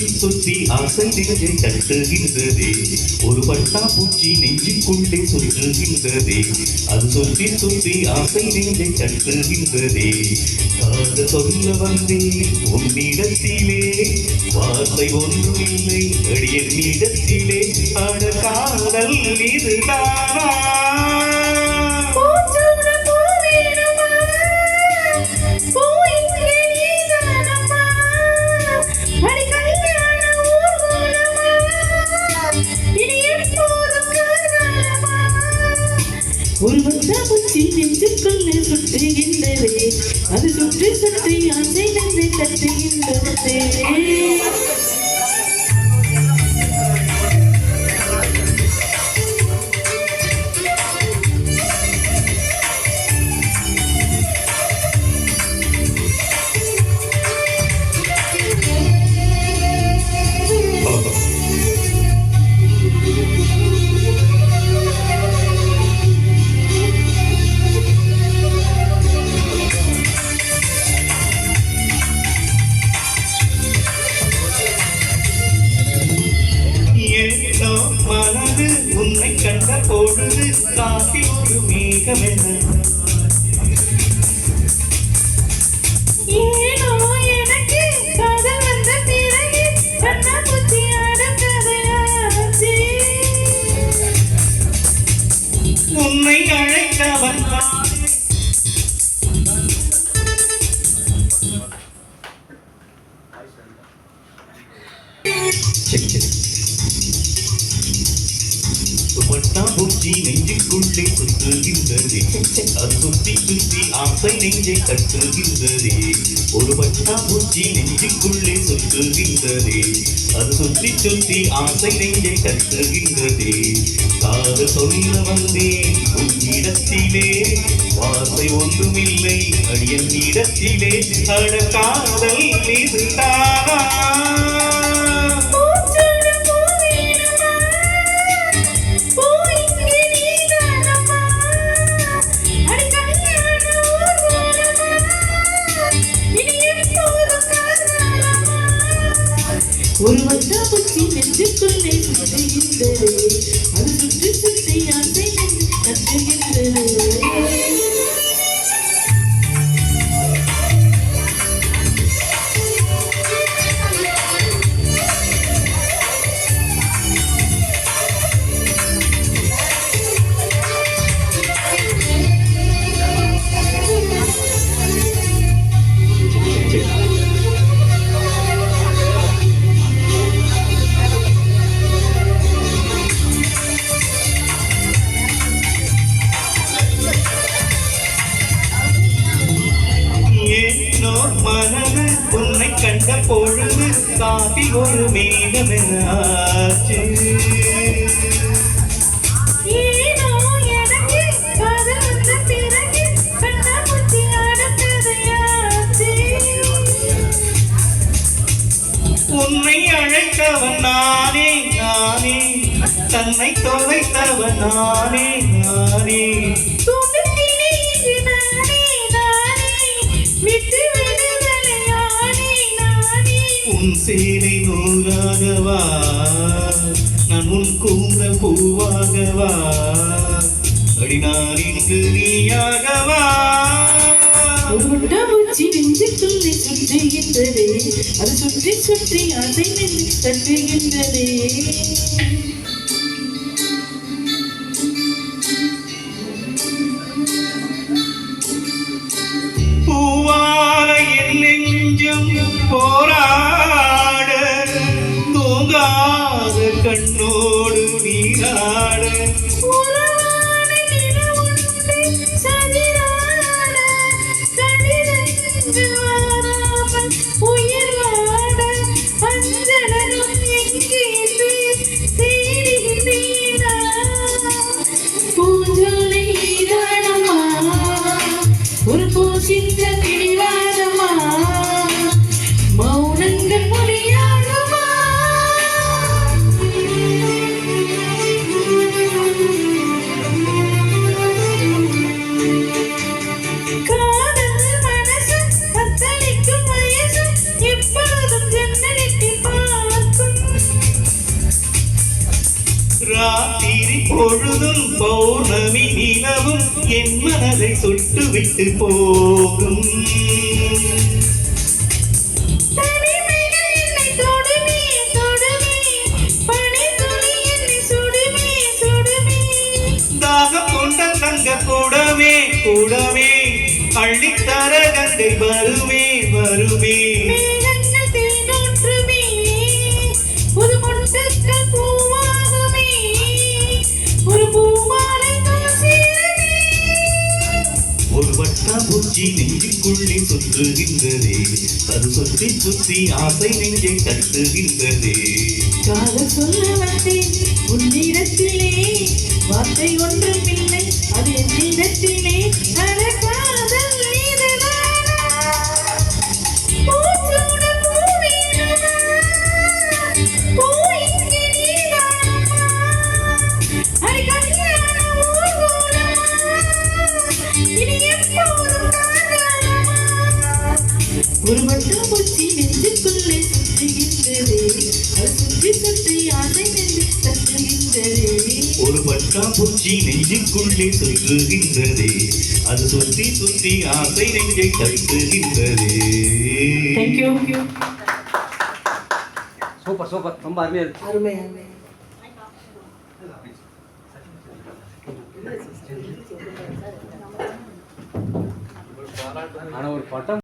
சுற்றி சுற்றி ஆசை நெஞ்சை தட்டுகின்றதே ஒரு பட்டா பூச்சி நெஞ்சுக்குள்ளே சுற்றுகின்றதே அது சுற்றி சுற்றி ஆசை நெஞ்சை தட்டுகின்றதே காத சொல்ல வந்தேன் உன்னிடத்திலே வார்த்தை ஒன்றுமில்லை அடியனிடத்திலே அட காதல் இதுதானா ஒரு வந்தா பூச்சி நெஞ்சுக்குள்ளே சுற்றுகின்றதே அது சுற்றி சுற்றி ஆசை நெஞ்சை தட்டுகின்றதே மனது உன்னை கண்ட பொழுது காட்டில் ஒரு மேகமென ஏனோ எனக்கு காதல் வந்த பிறகு கண்ணா புத்தி ஆடக்கதையாச்சு உன்னை அழைத்தவன் பூச்சி நெஞ்சுக்குள்ளே சுற்றுகின்றதே அது சுற்றி சுற்றி ஆசை நெஞ்சை தட்டுகின்றதே ஒரு பட்டா பூச்சி நெஞ்சுக்குள்ளே சுற்றுகின்றதே அது சுற்றி சுற்றி ஆசை நெஞ்சை தட்டுகின்றதே காது சொல்ல வந்தேன் உன்னிடத்திலே வார்த்தை ஒன்றுமில்லை அடியன் இடத்திலே அட காதல் இதுதானா ஒரு வந்தா பூச்சி நெஞ்சுக்குள்ளே சுற்றுகின்றதே அது சுற்றி சுற்றி ஆசை நெஞ்சு தட்டுகின்றதே மனது உன்னை கண்ட பொழுது காட்டில் ஒரு மேகமென ஆச்சு ஏனோ எனக்கு காதல் வந்த பிறகு கண்ணா புத்தி ஆடக்கதையாச்சு உன்னை அழைத்தவன் நானே நானே தன்னை தொலைத்தவன் நானே நானே உன் சேலை நூறாகவா நான் உன் கூந்தல் பூவாகவா அடி நான் இங்கு நீயாகவா ஒரு பூச்சி நெஞ்சுக்குள்ளே சுற்றுகின்றதே அது சுற்றி சுற்றி ஆசை நெஞ்சு தட்டுகின்றதே பூவால என் நெஞ்சம் போராட தூங்காத கண்ணோடு நீராட உயிர் வாட அஞ்சலரும் எங்கே தேடி விடி பொழுதும் பௌர்ணமி நிலவும் என் மனதை சுட்டுவிட்டு போகும். தனிமையில் என்னை தொடுமே, தொடுமே, பனித்துளி என்னை சுடுமே, சுடுமே. தாகம் கொண்ட தங்க கூடமே கூடமே அள்ளித்தர கங்கை வருமே வருமே. மேகங்கள் தேனூற்றுமே, புது மொட்டுக்கள் பூவாகுமே, ஒரு பூமாலை தூசிடுமே. ஒரு வட்டாம்பூச்சி நெஞ்சுக்குள்ளே சுற்றுகின்றதே, அது சுற்றி சுற்றி ஆசை நெஞ்சை தட்டுகின்றதே. காதல் சொல்ல வந்தேன் உன்னிடத்திலே, வார்த்தை ஒன்றும் இல்லை அது என்னிடத்திலே. அட காதல் இதுதானா? பூச்சூட பூ வேணுமா? பூ இங்கே நீதானம்மா? அட கல்யாண ஊர்வலமா? இனி எப்போதும் காதலமா? ஒரு வட்டாம்பூச்சி நெஞ்சுக்குள்ளே சுற்றுகின்றதே, அது சுற்றி சுற்றி ஆசை நெஞ்சு தட்டுகின்றதே. ஒரு வட்டாம்பூச்சி நெஞ்சுக்குள்ளே சுற்றுகின்றதே, அது சுற்றி சுற்றி ஆசை நெஞ்சை தட்டுகின்றதே. தேங்க்யூ. சூப்பர் சூப்பர், ரொம்ப அருமையா இருக்கு. அருமை அருமை. ஆனா ஒரு பட்டம்